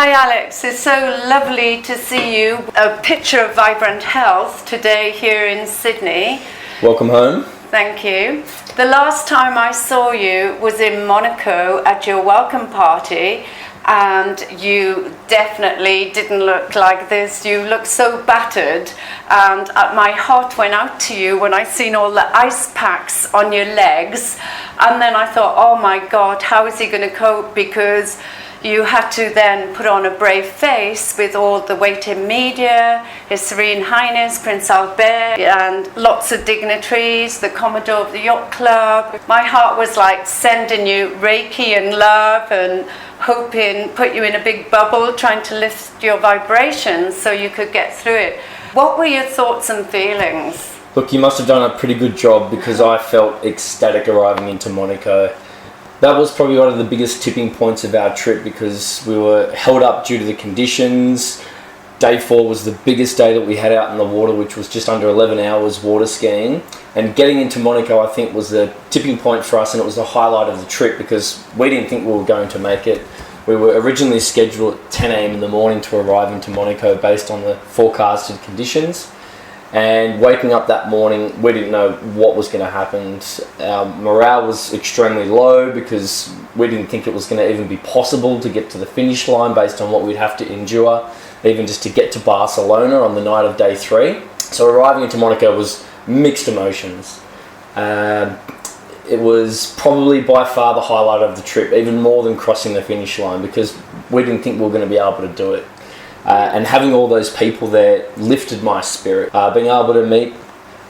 Hi Alex, it's so lovely to see you. A picture of vibrant health today here in Sydney. Welcome home. Thank you. The last time I saw you was in Monaco at your welcome party, and you definitely didn't look like this. You looked so battered, and my heart went out to you when I seen all the ice packs on your legs. And then I thought, oh my God, how is he going to cope? Because you had to then put on a brave face with all the waiting media, His Serene Highness Prince Albert, and lots of dignitaries, the Commodore of the Yacht Club. My heart was like sending you Reiki and love and hoping, put you in a big bubble, trying to lift your vibrations so you could get through it. What were your thoughts and feelings? Look, you must have done a pretty good job, because I felt ecstatic arriving into Monaco. That was probably one of the biggest tipping points of our trip, because we were held up due to the conditions. Day 4 was the biggest day that we had out in the water, which was just under 11 hours water skiing. And getting into Monaco, I think, was the tipping point for us, and it was the highlight of the trip, because we didn't think we were going to make it. We were originally scheduled at 10 a.m. in the morning to arrive into Monaco based on the forecasted conditions. And waking up that morning, we didn't know what was going to happen. Our morale was extremely low, because we didn't think it was going to even be possible to get to the finish line based on what we'd have to endure, even just to get to Barcelona on the night of day 3. So arriving into Monaco was mixed emotions. It was probably by far the highlight of the trip, even more than crossing the finish line, because we didn't think we were going to be able to do it. And having all those people there lifted my spirit. Being able to meet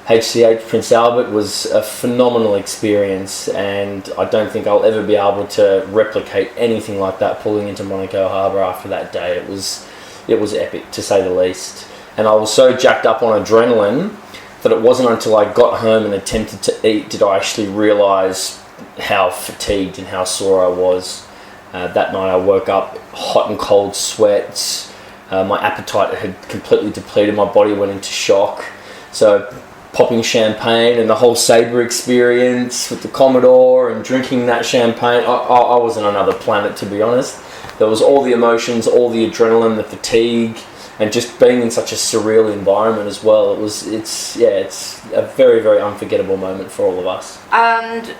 HSH Prince Albert was a phenomenal experience, and I don't think I'll ever be able to replicate anything like that pulling into Monaco Harbour after that day. It was epic, to say the least. And I was so jacked up on adrenaline that it wasn't until I got home and attempted to eat did I actually realise how fatigued and how sore I was. That night I woke up hot and cold sweats. My appetite had completely depleted. My body went into shock. So popping champagne and the whole saber experience with the Commodore and drinking that champagne, I was on another planet, to be honest. There was all the emotions, all the adrenaline, the fatigue, and just being in such a surreal environment as well. It's a very, very unforgettable moment for all of us. And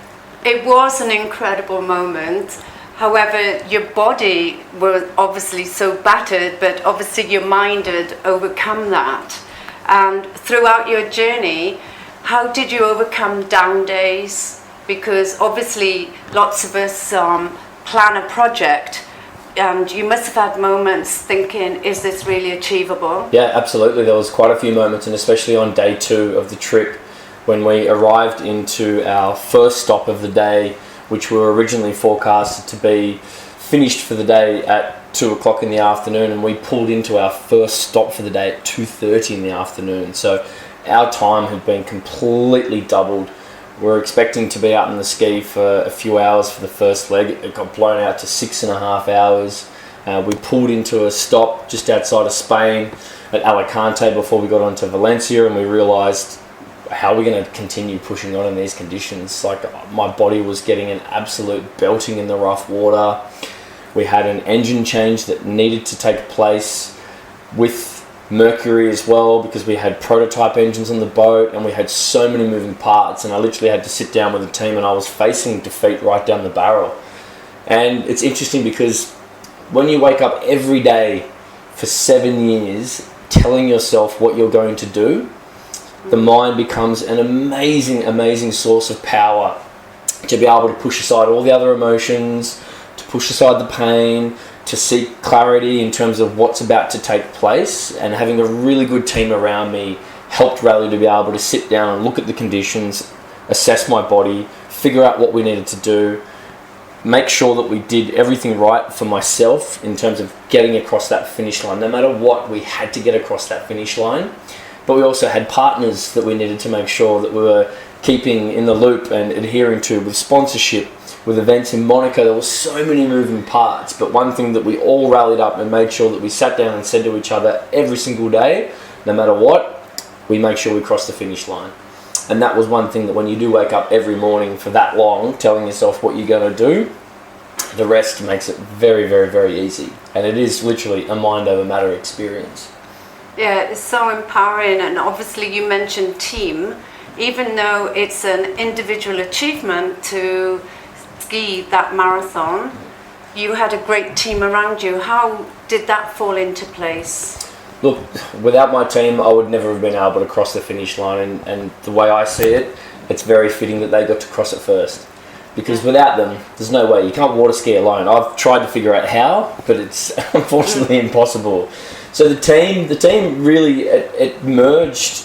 it was an incredible moment. However, your body was obviously so battered, but obviously your mind had overcome that. And throughout your journey, how did you overcome down days? Because obviously lots of us plan a project, and you must have had moments thinking, is this really achievable? Yeah, absolutely. There was quite a few moments, and especially on day 2 of the trip, when we arrived into our first stop of the day, which were originally forecasted to be finished for the day at 2 o'clock in the afternoon, and we pulled into our first stop for the day at 2:30 in the afternoon. So our time had been completely doubled. We were expecting to be out in the ski for a few hours for the first leg. It got blown out to 6.5 hours. We pulled into a stop just outside of Spain at Alicante before we got onto Valencia, and we realised, how are we going to continue pushing on in these conditions? Like, my body was getting an absolute belting in the rough water. We had an engine change that needed to take place with mercury as well, because we had prototype engines on the boat, and we had so many moving parts, and I literally had to sit down with the team, and I was facing defeat right down the barrel. And it's interesting, because when you wake up every day for 7 years telling yourself what you're going to do, the mind becomes an amazing, amazing source of power to be able to push aside all the other emotions, to push aside the pain, to seek clarity in terms of what's about to take place. And having a really good team around me helped rally to be able to sit down and look at the conditions, assess my body, figure out what we needed to do, make sure that we did everything right for myself in terms of getting across that finish line. No matter what, we had to get across that finish line. But we also had partners that we needed to make sure that we were keeping in the loop and adhering to, with sponsorship, with events in Monaco. There were so many moving parts, but one thing that we all rallied up and made sure that we sat down and said to each other every single day, no matter what, we make sure we cross the finish line. And that was one thing that when you do wake up every morning for that long, telling yourself what you're going to do, the rest makes it very, very, very easy. And it is literally a mind over matter experience. Yeah, it's so empowering. And obviously you mentioned team. Even though it's an individual achievement to ski that marathon, you had a great team around you. How did that fall into place? Look, without my team, I would never have been able to cross the finish line. And the way I see it, it's very fitting that they got to cross it first. Because without them, there's no way. You can't water ski alone. I've tried to figure out how, but it's unfortunately impossible. So the team really, it merged.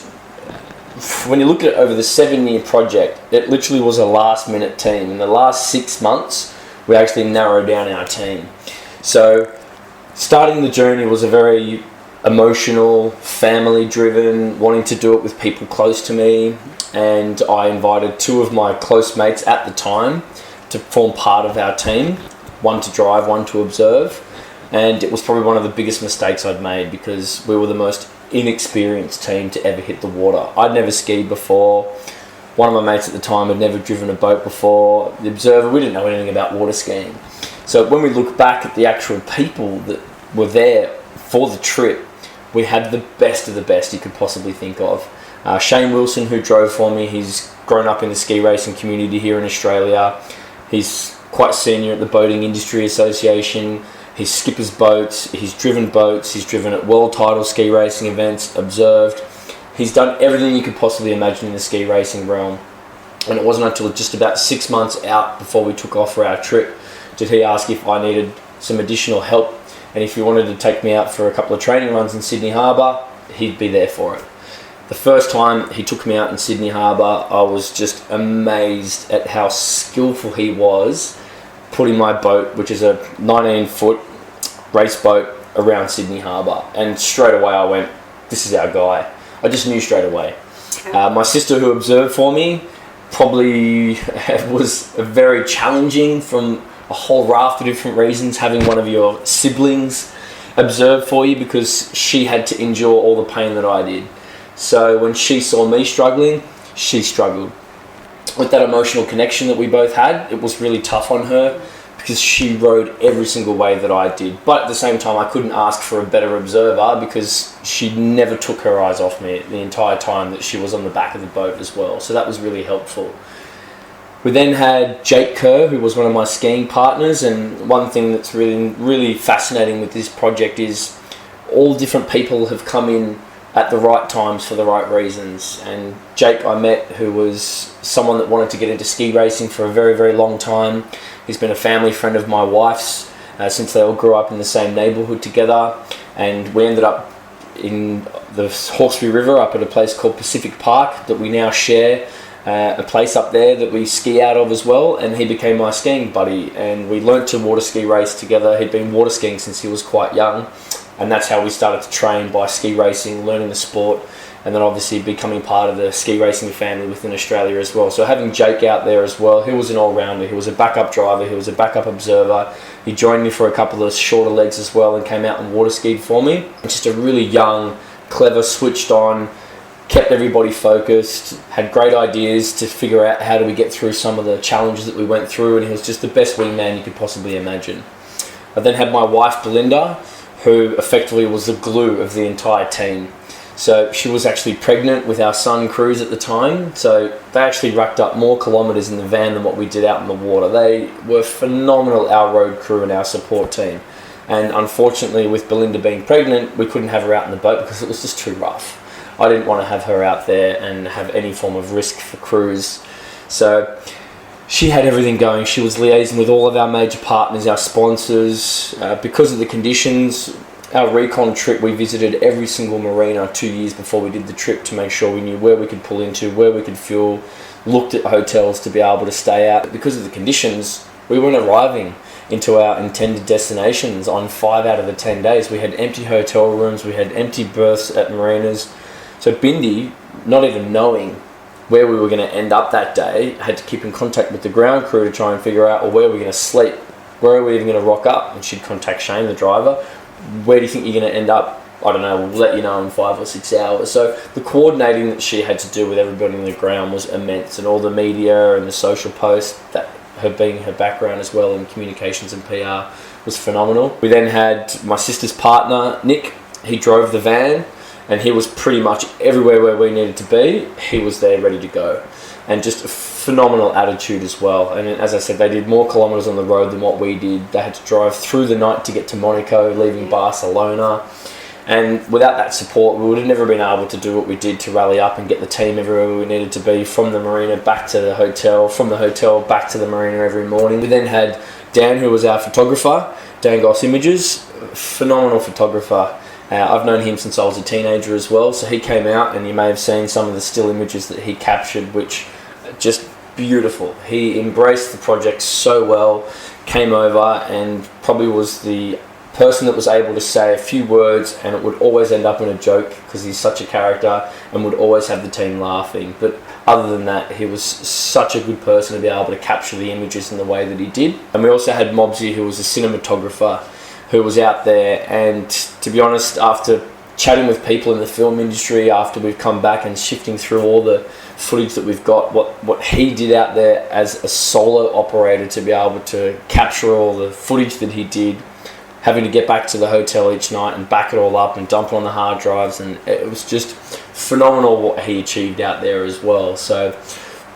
When you look at it over the 7-year project, it literally was a last-minute team. In the last 6 months, we actually narrowed down our team. So starting the journey was a very emotional, family-driven, wanting to do it with people close to me. And I invited 2 of my close mates at the time to form part of our team, one to drive, one to observe. And it was probably one of the biggest mistakes I'd made because we were the most inexperienced team to ever hit the water. I'd never skied before. One of my mates at the time had never driven a boat before. The observer, we didn't know anything about water skiing. So when we look back at the actual people that were there for the trip, we had the best of the best you could possibly think of. Shane Wilson, who drove for me, he's grown up in the ski racing community here in Australia. He's quite senior at the Boating Industry Association. He skippers boats, he's driven at world title ski racing events, observed. He's done everything you could possibly imagine in the ski racing realm. And it wasn't until just about 6 months out before we took off for our trip did he ask if I needed some additional help and if he wanted to take me out for a couple of training runs in Sydney Harbour, he'd be there for it. The first time he took me out in Sydney Harbour, I was just amazed at how skillful he was putting my boat, which is a 19-foot race boat, around Sydney Harbour. And straight away I went, this is our guy. I just knew straight away. My sister, who observed for me, probably was very challenging from a whole raft of different reasons, having one of your siblings observe for you, because she had to endure all the pain that I did. So when she saw me struggling, she struggled. With that emotional connection that we both had, it was really tough on her because she rode every single way that I did. But at the same time, I couldn't ask for a better observer because she never took her eyes off me the entire time that she was on the back of the boat as well. So that was really helpful. We then had Jake Kerr, who was one of my skiing partners, and one thing that's really fascinating with this project is all different people have come in at the right times for the right reasons. And Jake I met, who was someone that wanted to get into ski racing for a very, very long time. He's been a family friend of my wife's since they all grew up in the same neighbourhood together, and we ended up in the Hawkesbury River up at a place called Pacific Park that we now share, a place up there that we ski out of as well, and he became my skiing buddy, and we learnt to water ski race together. He'd been water skiing since he was quite young, and that's how we started to train, by ski racing, learning the sport, and then obviously becoming part of the ski racing family within Australia as well. So having Jake out there as well, he was an all-rounder. He was a backup driver, he was a backup observer. He joined me for a couple of shorter legs as well and came out and water skied for me. Just a really young, clever, switched on, kept everybody focused, had great ideas to figure out how do we get through some of the challenges that we went through, and he was just the best wingman you could possibly imagine. I then had my wife Belinda, who effectively was the glue of the entire team. So she was actually pregnant with our son Cruz at the time, so they actually racked up more kilometres in the van than what we did out in the water. They were phenomenal, our road crew and our support team. And unfortunately, with Belinda being pregnant, we couldn't have her out in the boat because it was just too rough. I didn't want to have her out there and have any form of risk for Cruz. So she had everything going. She was liaising with all of our major partners, our sponsors. Because of the conditions, our recon trip, we visited every single marina 2 years before we did the trip to make sure we knew where we could pull into, where we could fuel, looked at hotels to be able to stay out. Because of the conditions, we weren't arriving into our intended destinations on 5 out of the 10 days. We had empty hotel rooms, we had empty berths at marinas. So Bindi, not even knowing where we were going to end up that day, had to keep in contact with the ground crew to try and figure out, well, where are we going to sleep? Where are we even going to rock up? And she'd contact Shane, the driver. Where do you think you're going to end up? I don't know, we'll let you know in 5 or 6 hours. So the coordinating that she had to do with everybody on the ground was immense, and all the media and the social posts, that her being her background as well in communications and PR was phenomenal. We then had my sister's partner, Nick. He drove the van, and he was pretty much everywhere where we needed to be. He was there ready to go, and just a phenomenal attitude as well. And as I said, they did more kilometres on the road than what we did. They had to drive through the night to get to Monaco, leaving Barcelona. And without that support, we would have never been able to do what we did to rally up and get the team everywhere we needed to be, from the marina back to the hotel, from the hotel back to the marina every morning. We then had Dan, who was our photographer, Dan Goss Images, phenomenal photographer. I've known him since I was a teenager as well, so he came out, and you may have seen some of the still images that he captured, which are just beautiful. He embraced the project so well, came over, and probably was the person that was able to say a few words, and it would always end up in a joke because he's such a character, and would always have the team laughing. But other than that, he was such a good person to be able to capture the images in the way that he did. And we also had Mobsy, who was a cinematographer, who was out there. And to be honest, after chatting with people in the film industry, after we've come back and shifting through all the footage that we've got, what he did out there as a solo operator to be able to capture all the footage that he did, having to get back to the hotel each night and back it all up and dump it on the hard drives, and it was just phenomenal what he achieved out there as well. So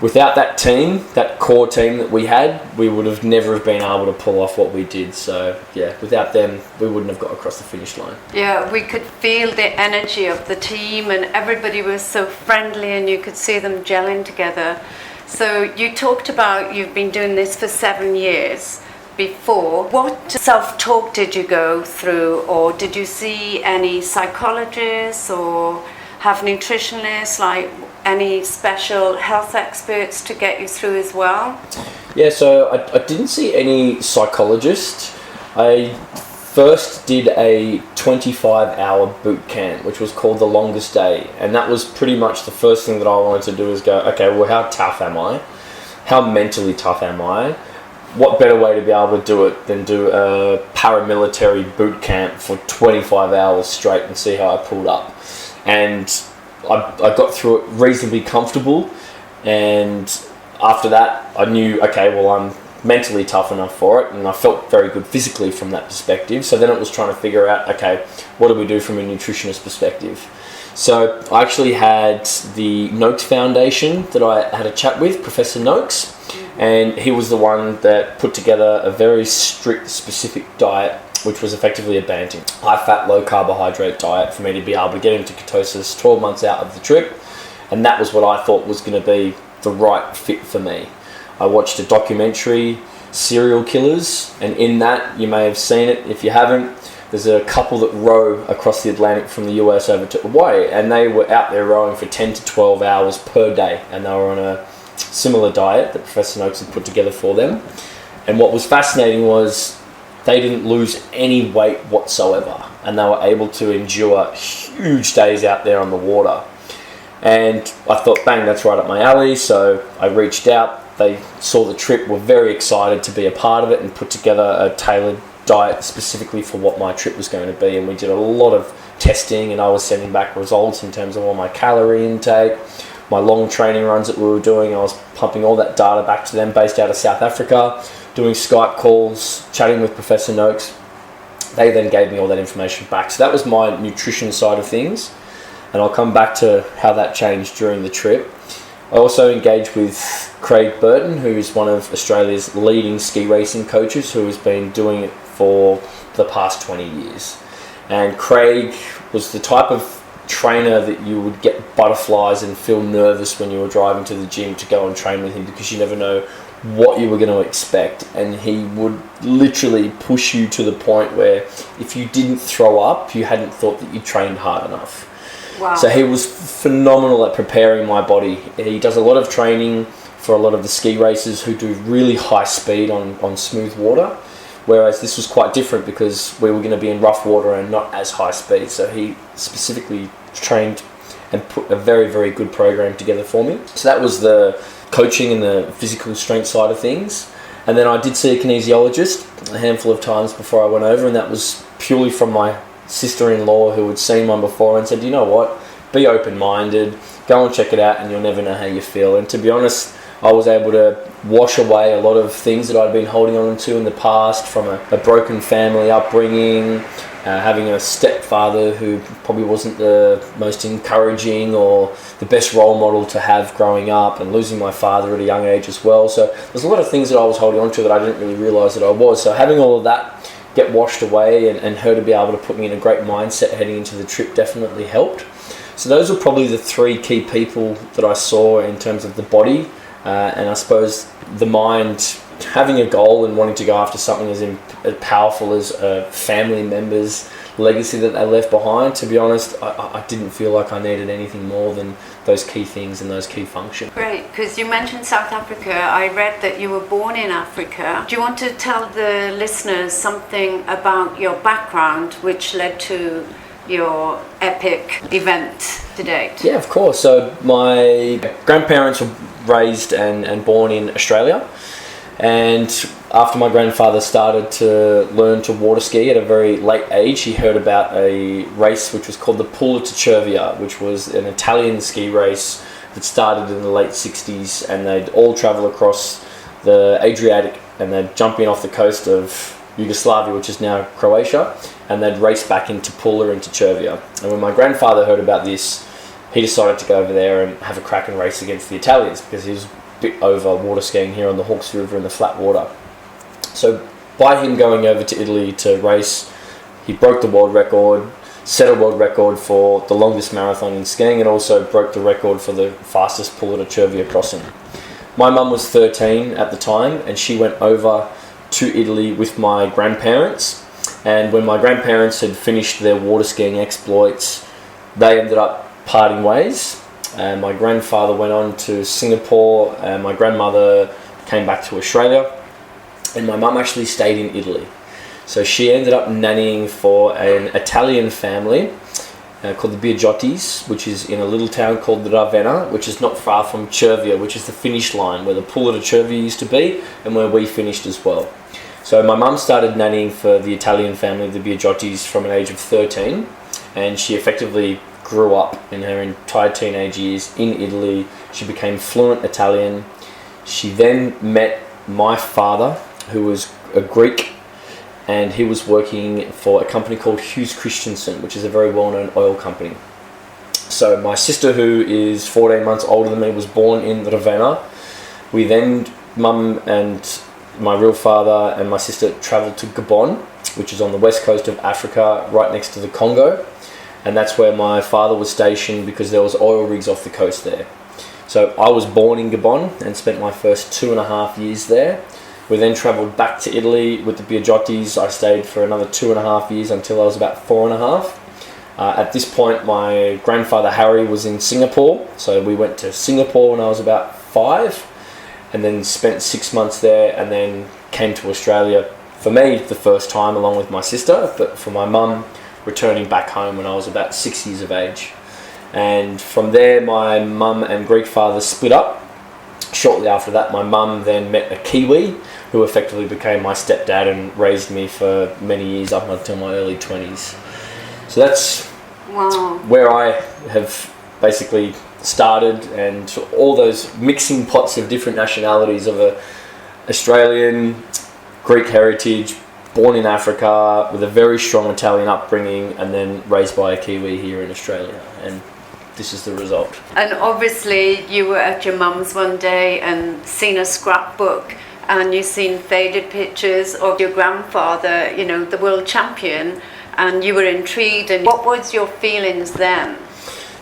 without that team, that core team that we had, we would have never have been able to pull off what we did. So yeah, without them, we wouldn't have got across the finish line. Yeah, we could feel the energy of the team, and everybody was so friendly, and you could see them gelling together. So you talked about you've been doing this for 7 years. Before, what self-talk did you go through, or did you see any psychologists or have nutritionists, like any special health experts to get you through as well? Yeah, so I didn't see any psychologist. I first did a 25-hour boot camp, which was called The Longest Day, and that was pretty much the first thing that I wanted to do, is go, okay, well, how tough am I? How mentally tough am I? What better way to be able to do it than do a paramilitary boot camp for 25 hours straight and see how I pulled up. And I got through it reasonably comfortable, and after that I knew, okay, well, I'm mentally tough enough for it, and I felt very good physically from that perspective. So then it was trying to figure out, okay, what do we do from a nutritionist perspective? So I actually had the Noakes Foundation that I had a chat with, Professor Noakes, and he was the one that put together a very strict, specific diet, which was effectively a Banting, high-fat, low-carbohydrate diet for me to be able to get into ketosis 12 months out of the trip, and that was what I thought was going to be the right fit for me. I watched a documentary, Serial Killers, and in that, you may have seen it, if you haven't, there's a couple that row across the Atlantic from the US over to Hawaii, and they were out there rowing for 10 to 12 hours per day, and they were on a similar diet that Professor Noakes had put together for them. And what was fascinating was they didn't lose any weight whatsoever, and they were able to endure huge days out there on the water. And I thought, bang, that's right up my alley. So I reached out, they saw the trip, were very excited to be a part of it, and put together a tailored diet specifically for what my trip was going to be. And we did a lot of testing, and I was sending back results in terms of all my calorie intake, my long training runs that we were doing. I was pumping all that data back to them based out of South Africa, doing Skype calls, chatting with Professor Noakes. They then gave me all that information back. So that was my nutrition side of things, and I'll come back to how that changed during the trip. I also engaged with Craig Burton, who is one of Australia's leading ski racing coaches, who has been doing it for the past 20 years. And Craig was the type of trainer that you would get butterflies and feel nervous when you were driving to the gym to go and train with him, because you never know what you were going to expect, and he would literally push you to the point where if you didn't throw up, you hadn't thought that you trained hard enough. Wow. So he was phenomenal at preparing my body. He does a lot of training for a lot of the ski racers who do really high speed on smooth water, whereas this was quite different because we were going to be in rough water and not as high speed. So he specifically trained and put a very, very good program together for me. So that was the coaching and the physical strength side of things. And then I did see a kinesiologist a handful of times before I went over, and that was purely from my sister-in-law, who had seen one before and said, you know what, be open-minded, go and check it out, and you'll never know how you feel. And to be honest, I was able to wash away a lot of things that I'd been holding on to in the past, from a broken family upbringing, having a stepfather who probably wasn't the most encouraging or the best role model to have growing up, and losing my father at a young age as well. So there's a lot of things that I was holding on to that I didn't really realise that I was. So having all of that get washed away, and her to be able to put me in a great mindset heading into the trip definitely helped. So those were probably the three key people that I saw in terms of the body, and I suppose the mind, having a goal and wanting to go after something as powerful as a family member's legacy that they left behind. To be honest, I didn't feel like I needed anything more than those key things and those key functions. Great, because you mentioned South Africa. I read that you were born in Africa. Do you want to tell the listeners something about your background which led to your epic event to date? Yeah, of course. So my grandparents were raised and born in Australia. And after my grandfather started to learn to water ski at a very late age, he heard about a race which was called the Pulla di Cervia, which was an Italian ski race that started in the late 60s, and they'd all travel across the Adriatic, and they'd jump in off the coast of Yugoslavia, which is now Croatia, and they'd race back into Pulla, into Cervia. And when my grandfather heard about this, he decided to go over there and have a crack and race against the Italians, because he was bit over water skiing here on the Hawkes River in the flat water. So by him going over to Italy to race, he broke the world record, set a world record for the longest marathon in skiing, and also broke the record for the fastest Pulla di Cervia crossing. My mum was 13 at the time, and she went over to Italy with my grandparents, and when my grandparents had finished their water skiing exploits, they ended up parting ways. And my grandfather went on to Singapore, and my grandmother came back to Australia, and my mum actually stayed in Italy. So she ended up nannying for an Italian family called the Biagiottis, which is in a little town called Ravenna, which is not far from Cervia, which is the finish line where the Pulla di Cervia used to be and where we finished as well. So my mum started nannying for the Italian family, the Biagiottis, from an age of 13, and she effectively grew up in her entire teenage years in Italy. She became fluent Italian. She then met my father, who was a Greek, and he was working for a company called Hughes Christensen, which is a very well-known oil company. So my sister, who is 14 months older than me, was born in Ravenna. We then, mum and my real father and my sister, travelled to Gabon, which is on the west coast of Africa, right next to the Congo. And that's where my father was stationed, because there was oil rigs off the coast there. So I was born in Gabon and spent my first 2.5 years there. We then travelled back to Italy with the Biagiottis. I stayed for another 2.5 years until I was about 4.5. At this point, my grandfather Harry was in Singapore. So we went to Singapore when I was about 5, and then spent 6 months there, and then came to Australia, for me, the first time, along with my sister, but for my mum, returning back home when I was about 6 years of age. And from there, my mum and Greek father split up. Shortly after that, my mum then met a Kiwi, who effectively became my stepdad and raised me for many years up until my early 20s. So that's where I have basically started, and all those mixing pots of different nationalities of a Australian, Greek heritage, born in Africa with a very strong Italian upbringing, and then raised by a Kiwi here in Australia, and this is the result. And obviously you were at your mum's one day and seen a scrapbook, and you seen faded pictures of your grandfather, you know, the world champion, and you were intrigued. And what was your feelings then?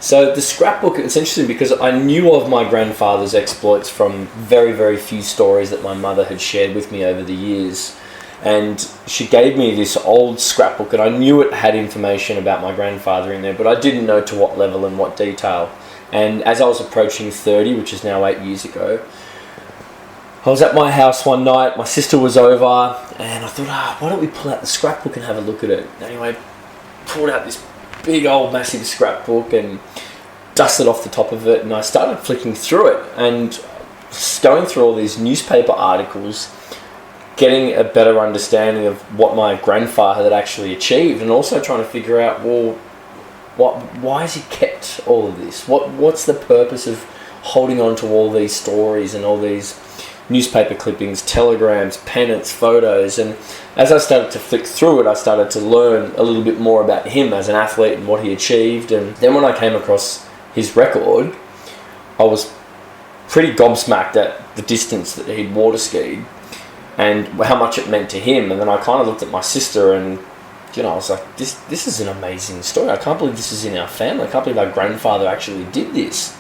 So the scrapbook, it's interesting because I knew of my grandfather's exploits from very, very few stories that my mother had shared with me over the years. And she gave me this old scrapbook, and I knew it had information about my grandfather in there, but I didn't know to what level and what detail. And as I was approaching 30, which is now 8 years ago, I was at my house one night, my sister was over, and I thought, why don't we pull out the scrapbook and have a look at it? Anyway, pulled out this big old massive scrapbook and dusted off the top of it, and I started flicking through it and going through all these newspaper articles, getting a better understanding of what my grandfather had actually achieved, and also trying to figure out, well, why has he kept all of this? What's the purpose of holding on to all these stories and all these newspaper clippings, telegrams, pennants, photos, and as I started to flick through it, I started to learn a little bit more about him as an athlete and what he achieved. And then when I came across his record, I was pretty gobsmacked at the distance that he'd water skied and how much it meant to him. And then I kind of looked at my sister and, you know, I was like, this is an amazing story. I can't believe this is in our family. I can't believe our grandfather actually did this.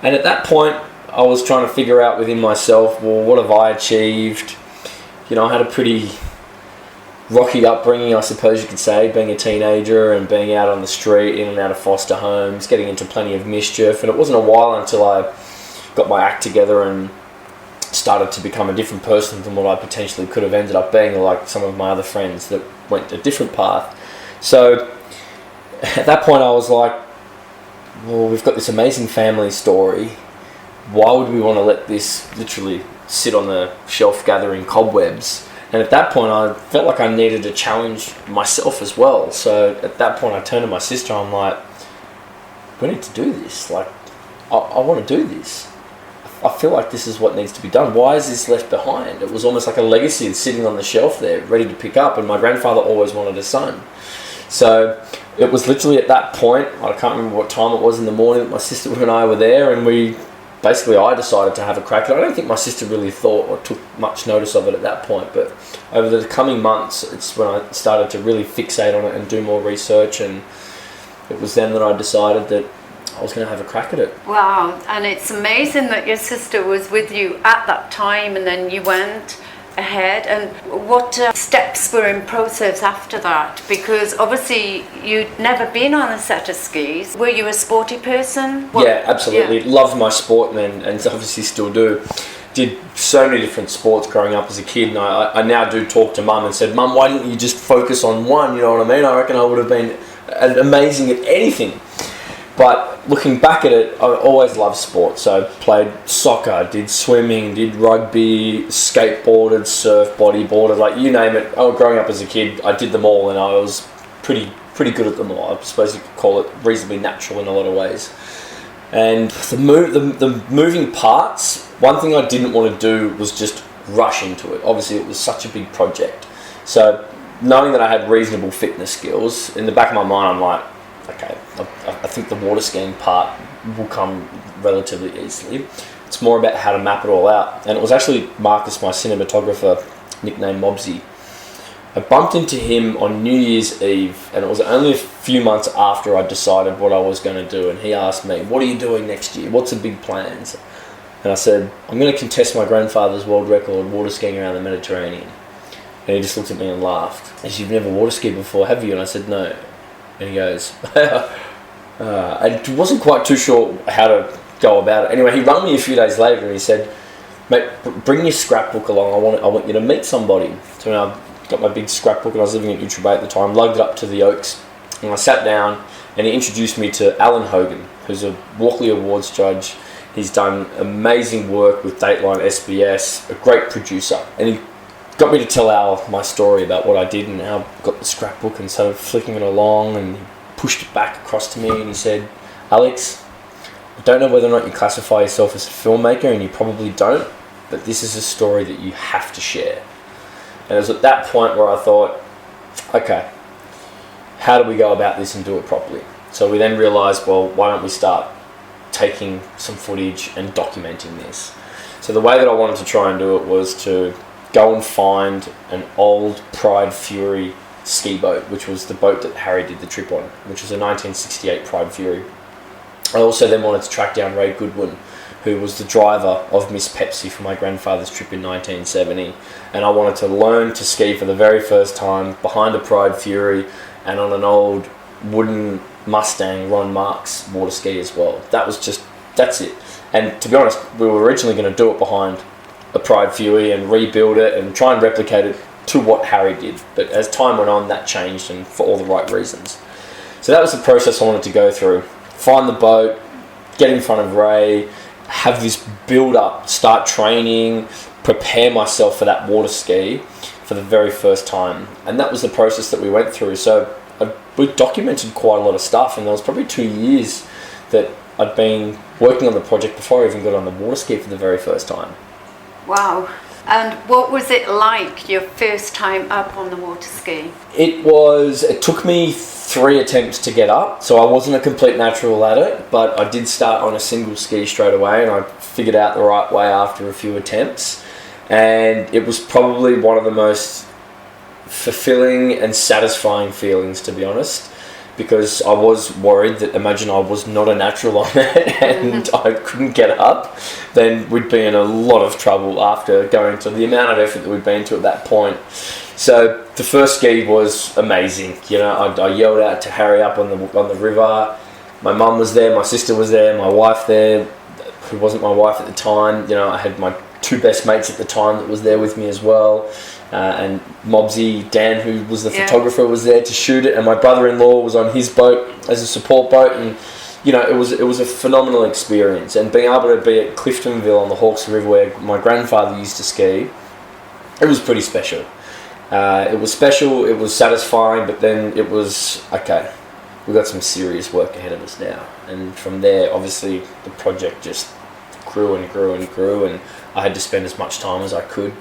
And at that point, I was trying to figure out within myself, well, what have I achieved? You know, I had a pretty rocky upbringing, I suppose you could say, being a teenager and being out on the street, in and out of foster homes, getting into plenty of mischief. And it wasn't a while until I got my act together and started to become a different person than what I potentially could have ended up being, like some of my other friends that went a different path. So at that point I was like, well, we've got this amazing family story. Why would we want to let this literally sit on the shelf gathering cobwebs? And at that point I felt like I needed to challenge myself as well. So at that point I turned to my sister, I'm like, we need to do this. Like, I want to do this. I feel like this is what needs to be done. Why is this left behind? It was almost like a legacy sitting on the shelf there, ready to pick up, and my grandfather always wanted a son. So it was literally at that point, I can't remember what time it was in the morning, that my sister and I were there, and I decided to have a crack at it. I don't think my sister really thought or took much notice of it at that point, but over the coming months, it's when I started to really fixate on it and do more research, and it was then that I decided that I was going to have a crack at it. Wow, and it's amazing that your sister was with you at that time and then you went ahead. And what steps were in process after that? Because obviously you'd never been on a set of skis. Were you a sporty person? Yeah, absolutely. Yeah. Loved my sport and obviously still do. Did so many different sports growing up as a kid, and I now do talk to Mum and said, Mum, why didn't you just focus on one? You know what I mean? I reckon I would have been amazing at anything. But looking back at it, I always loved sport. So I played soccer, did swimming, did rugby, skateboarded, surfed, bodyboarded, like you name it. Growing up as a kid, I did them all, and I was pretty good at them all. I suppose you could call it reasonably natural in a lot of ways. And the moving parts, one thing I didn't want to do was just rush into it. Obviously, it was such a big project. So knowing that I had reasonable fitness skills, in the back of my mind, I'm like, okay, I think the water skiing part will come relatively easily. It's more about how to map it all out. And it was actually Marcus, my cinematographer, nicknamed Mobsy. I bumped into him on New Year's Eve, and it was only a few months after I decided what I was going to do. And he asked me, what are you doing next year? What's the big plans? And I said, I'm going to contest my grandfather's world record water skiing around the Mediterranean. And he just looked at me and laughed. He said, you've never water skied before, have you? And I said, no. And he goes, I wasn't quite too sure how to go about it. Anyway, he rang me a few days later and he said, mate, bring your scrapbook along. I want you to meet somebody. So I got my big scrapbook, and I was living in Utrecht at the time, lugged it up to the Oaks, and I sat down and he introduced me to Alan Hogan, who's a Walkley Awards judge. He's done amazing work with Dateline SBS, a great producer. And he got me to tell Al my story about what I did, and Al got the scrapbook and started flicking it along, and he pushed it back across to me and he said, Alex, I don't know whether or not you classify yourself as a filmmaker, and you probably don't, but this is a story that you have to share. And it was at that point where I thought, okay, how do we go about this and do it properly? So we then realised, well, why don't we start taking some footage and documenting this? So the way that I wanted to try and do it was to go and find an old Pride Fury ski boat, which was the boat that Harry did the trip on, which was a 1968 Pride Fury. I also then wanted to track down Ray Goodwin, who was the driver of Miss Pepsi for my grandfather's trip in 1970, and I wanted to learn to ski for the very first time behind a Pride Fury and on an old wooden Mustang Ron Marks water ski as well. That's it. And to be honest, we were originally going to do it behind a Pride Fury and rebuild it and try and replicate it to what Harry did. But as time went on, that changed, and for all the right reasons. So that was the process I wanted to go through. Find the boat, get in front of Ray, have this build up, start training, prepare myself for that water ski for the very first time. And that was the process that we went through. So we documented quite a lot of stuff, and there was probably 2 years that I'd been working on the project before I even got on the water ski for the very first time. Wow. And what was it like, your first time up on the water ski? It took me 3 attempts to get up, so I wasn't a complete natural at it, but I did start on a single ski straight away, and I figured out the right way after a few attempts. And it was probably one of the most fulfilling and satisfying feelings, to be honest, because I was worried that, imagine I was not a natural on it and I couldn't get up, then we'd be in a lot of trouble after going to the amount of effort that we'd been to at that point. So the first ski was amazing. You know, I yelled out to hurry up on the river. My mum was there, my sister was there, my wife there, who wasn't my wife at the time. You know, I had my 2 best mates at the time that was there with me as well. And Mobsy, Dan, who was the photographer, was there to shoot it, and my brother-in-law was on his boat as a support boat, and you know, it was a phenomenal experience. And being able to be at Cliftonville on the Hawkes River where my grandfather used to ski, it was pretty special. It was special, it was satisfying, but then it was, okay, we've got some serious work ahead of us now. And from there, obviously, the project just grew and grew and grew, and I had to spend as much time as I could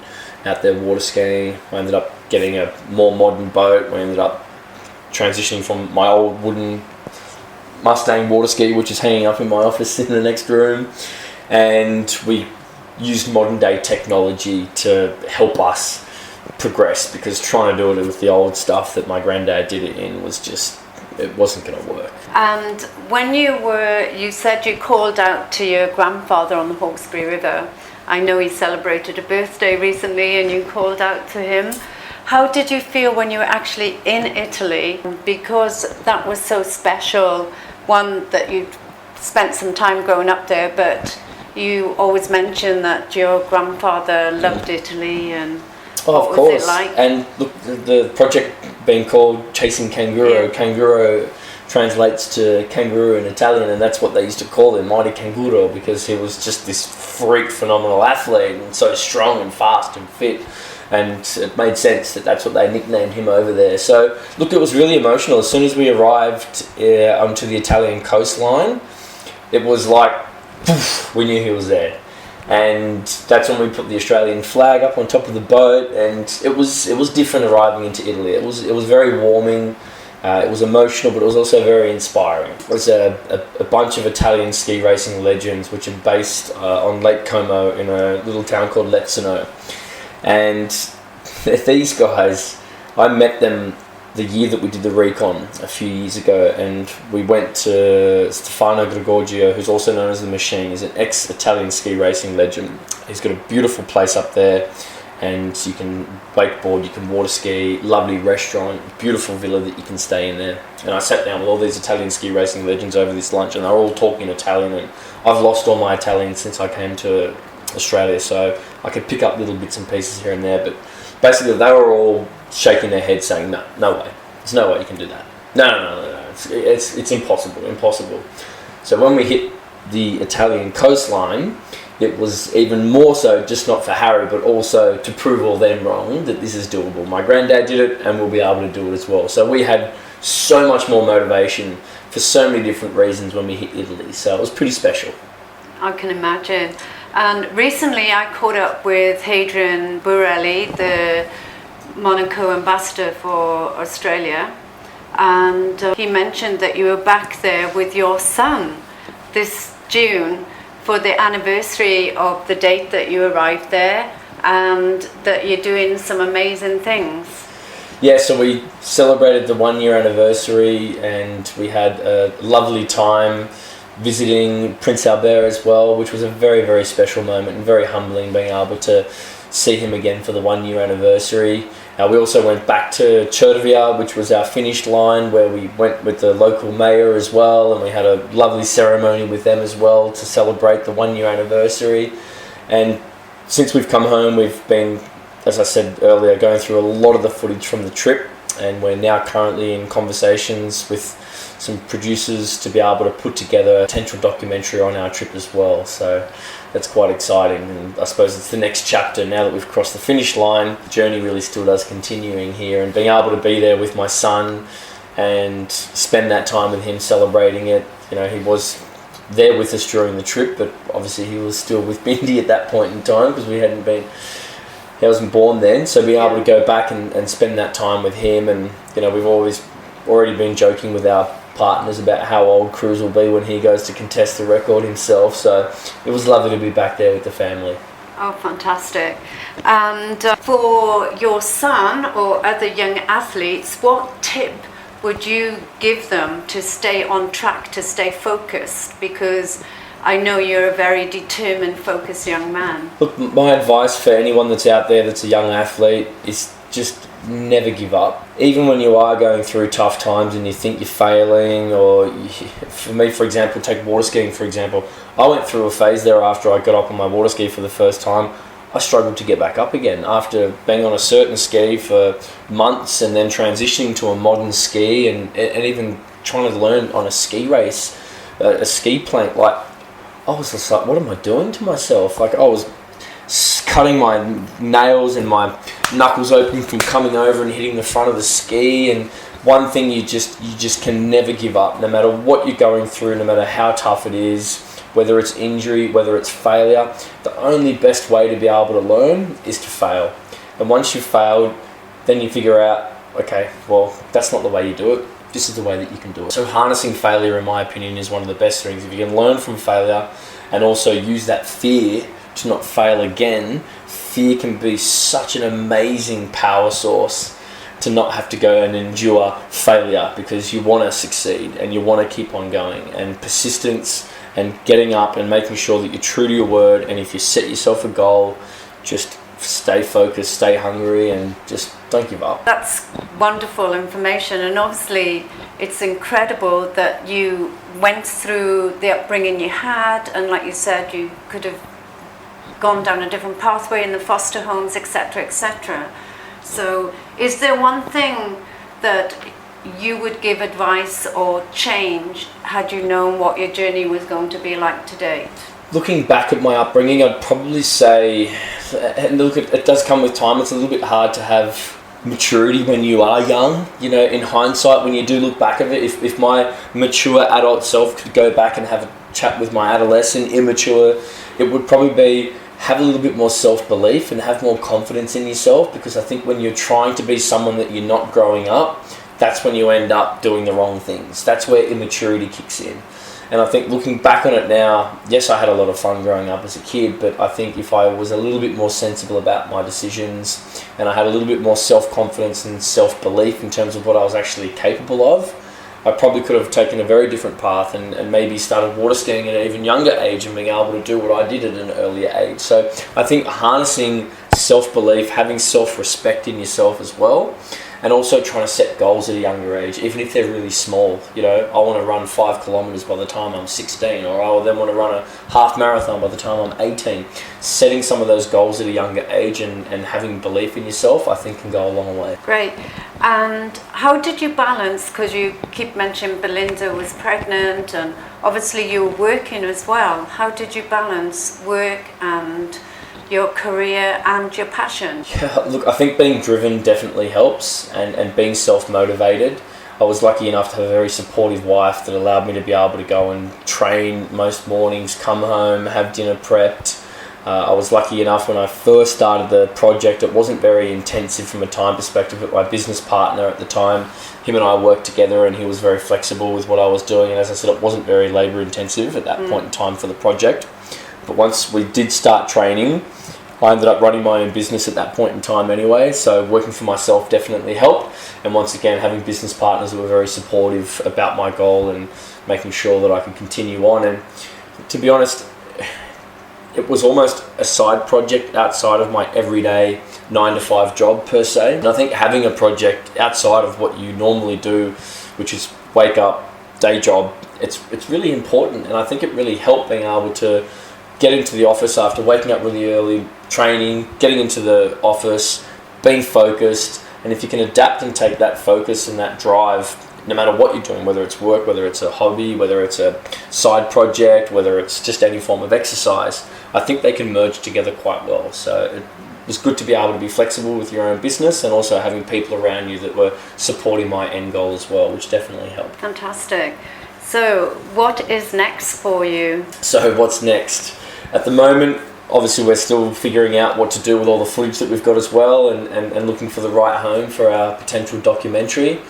out there water skiing. I ended up getting a more modern boat. We ended up transitioning from my old wooden Mustang water ski, which is hanging up in my office in the next room, and we used modern day technology to help us progress, because trying to do it with the old stuff that my granddad did it in was just, it wasn't going to work. And when you said you called out to your grandfather on the Hawkesbury River. I know he celebrated a birthday recently and you called out to him. How did you feel when you were actually in Italy? Because that was so special. One, that you spent some time growing up there, but you always mention that your grandfather loved Italy, and what was it like? And look, the project being called Chasing Canguro, Canguro translates to kangaroo in Italian, and that's what they used to call him, Mighty Canguro, because he was just this freak, phenomenal athlete and so strong and fast and fit, and it made sense that that's what they nicknamed him over there. So look, it was really emotional. As soon as we arrived onto the Italian coastline, it was like, poof, we knew he was there. And that's when we put the Australian flag up on top of the boat, and it was different arriving into Italy. It was very warming. It was emotional, but it was also very inspiring. It was a bunch of Italian ski racing legends which are based on Lake Como in a little town called Lezzano. And these guys, I met them the year that we did the recon a few years ago, and we went to Stefano Gregorgio, who's also known as The Machine. He's an ex-Italian ski racing legend. He's got a beautiful place up there, and you can wakeboard, you can water ski, lovely restaurant, beautiful villa that you can stay in there. And I sat down with all these Italian ski racing legends over this lunch, and they're all talking Italian, and I've lost all my Italian since I came to Australia, so I could pick up little bits and pieces here and there, but basically they were all shaking their heads saying, no way, there's no way you can do that. No, it's impossible. So when we hit the Italian coastline, it was even more so, just not for Harry, but also to prove all them wrong, that this is doable. My granddad did it, and we'll be able to do it as well. So we had so much more motivation for so many different reasons when we hit Italy. So it was pretty special. I can imagine. And recently I caught up with Hadrian Borelli, the Monaco ambassador for Australia, and he mentioned that you were back there with your son this June for the anniversary of the date that you arrived there, and that you're doing some amazing things. Yeah, so we celebrated the 1-year anniversary, and we had a lovely time visiting Prince Albert as well, which was a very, very special moment and very humbling being able to see him again for the 1-year anniversary. We also went back to Cervia, which was our finish line, where we went with the local mayor as well, and we had a lovely ceremony with them as well to celebrate the 1-year anniversary. And since we've come home, we've been, as I said earlier, going through a lot of the footage from the trip, and we're now currently in conversations with some producers to be able to put together a potential documentary on our trip as well. So that's quite exciting, and I suppose it's the next chapter now that we've crossed the finish line. The journey really still does continuing here, and being able to be there with my son and spend that time with him celebrating it. You know, he was there with us during the trip, but obviously he was still with Bindi at that point in time because he wasn't born then. So being able to go back and spend that time with him, and we've always already been joking with our partners about how old Cruz will be when he goes to contest the record himself. So it was lovely to be back there with the family. Oh, fantastic. And for your son or other young athletes, what tip would you give them to stay on track, to stay focused? Because I know you're a very determined, focused young man. Look, my advice for anyone that's out there that's a young athlete is just never give up. Even when you are going through tough times and you think you're failing, or for me, for example, take water skiing, for example. I went through a phase there after I got up on my water ski for the first time. I struggled to get back up again after being on a certain ski for months and then transitioning to a modern ski and even trying to learn on a ski race, a ski plank. Like, I was just like, what am I doing to myself? Like, I was cutting my nails and my knuckles open from coming over and hitting the front of the ski. And one thing, you just can never give up, no matter what you're going through, no matter how tough it is, whether it's injury, whether it's failure. The only best way to be able to learn is to fail. And once you've failed, then you figure out, okay, well, that's not the way you do it. This is the way that you can do it. So harnessing failure, in my opinion, is one of the best things. If you can learn from failure and also use that fear to not fail again, fear can be such an amazing power source to not have to go and endure failure, because you want to succeed and you want to keep on going. And persistence and getting up and making sure that you're true to your word, and if you set yourself a goal, just stay focused, stay hungry, and just don't give up. That's wonderful information, and obviously it's incredible that you went through the upbringing you had, and like you said, you could have gone down a different pathway in the foster homes, etc., etc. So is there one thing that you would give advice or change had you known what your journey was going to be like today? Looking back at my upbringing, I'd probably say, and look, it does come with time. It's a little bit hard to have maturity when you are young. In hindsight, when you do look back at it, if my mature adult self could go back and have a chat with my adolescent immature, it would probably be have a little bit more self-belief and have more confidence in yourself, because I think when you're trying to be someone that you're not growing up, that's when you end up doing the wrong things. That's where immaturity kicks in. And I think looking back on it now, yes, I had a lot of fun growing up as a kid, but I think if I was a little bit more sensible about my decisions and I had a little bit more self-confidence and self-belief in terms of what I was actually capable of, I probably could have taken a very different path and maybe started water skiing at an even younger age and being able to do what I did at an earlier age. So I think harnessing self-belief, having self-respect in yourself as well, and also trying to set goals at a younger age, even if they're really small. I want to run 5 kilometres by the time I'm 16, or I then want to run a half marathon by the time I'm 18. Setting some of those goals at a younger age and having belief in yourself, I think, can go a long way. Great. And how did you balance, because you keep mentioning Belinda was pregnant and obviously you were working as well. How did you balance work and your career and your passion? Yeah, look, I think being driven definitely helps, and being self-motivated. I was lucky enough to have a very supportive wife that allowed me to be able to go and train most mornings, come home, have dinner prepped. I was lucky enough when I first started the project, it wasn't very intensive from a time perspective, but my business partner at the time, him and I worked together and he was very flexible with what I was doing, and as I said, it wasn't very labour intensive at that point in time for the project. But once we did start training, I ended up running my own business at that point in time anyway, so working for myself definitely helped. And once again, having business partners who were very supportive about my goal and making sure that I could continue on. And to be honest, it was almost a side project outside of my everyday 9-to-5 job per se. And I think having a project outside of what you normally do, which is wake up, day job, it's really important. And I think it really helped being able to get into the office after waking up really early, training, getting into the office, being focused. And if you can adapt and take that focus and that drive, no matter what you're doing, whether it's work, whether it's a hobby, whether it's a side project, whether it's just any form of exercise, I think they can merge together quite well. So it was good to be able to be flexible with your own business and also having people around you that were supporting my end goal as well, which definitely helped. Fantastic. So, what is next for you? So what's next? At the moment, obviously we're still figuring out what to do with all the footage that we've got as well, and looking for the right home for our potential documentary.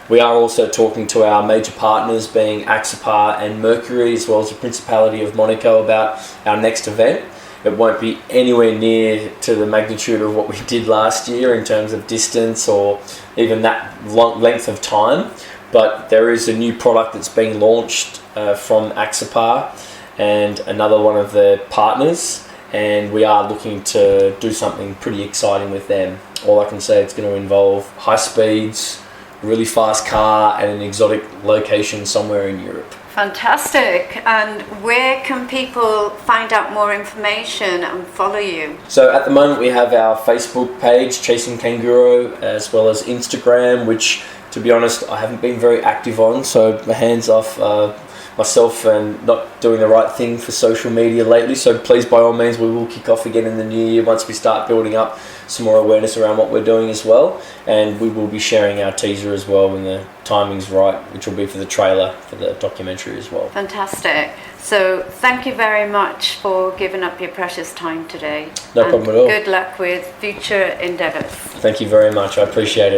We are also talking to our major partners, being Axopar and Mercury, as well as the Principality of Monaco, about our next event. It won't be anywhere near to the magnitude of what we did last year in terms of distance or even that length of time, but there is a new product that's being launched from Axopar and another one of the partners, and we are looking to do something pretty exciting with them. All I can say, it's going to involve high speeds, a really fast car, and an exotic location somewhere in Europe. Fantastic. And where can people find out more information and follow you? So at the moment we have our Facebook page, Chasing Canguro, as well as Instagram, which, to be honest, I haven't been very active on, so my hands off myself and not doing the right thing for social media lately. So please, by all means, we will kick off again in the new year once we start building up some more awareness around what we're doing as well, and we will be sharing our teaser as well when the timing's right, which will be for the trailer for the documentary as well. Fantastic. So thank you very much for giving up your precious time today. No problem at all. Good luck with future endeavours. Thank you very much, I appreciate it.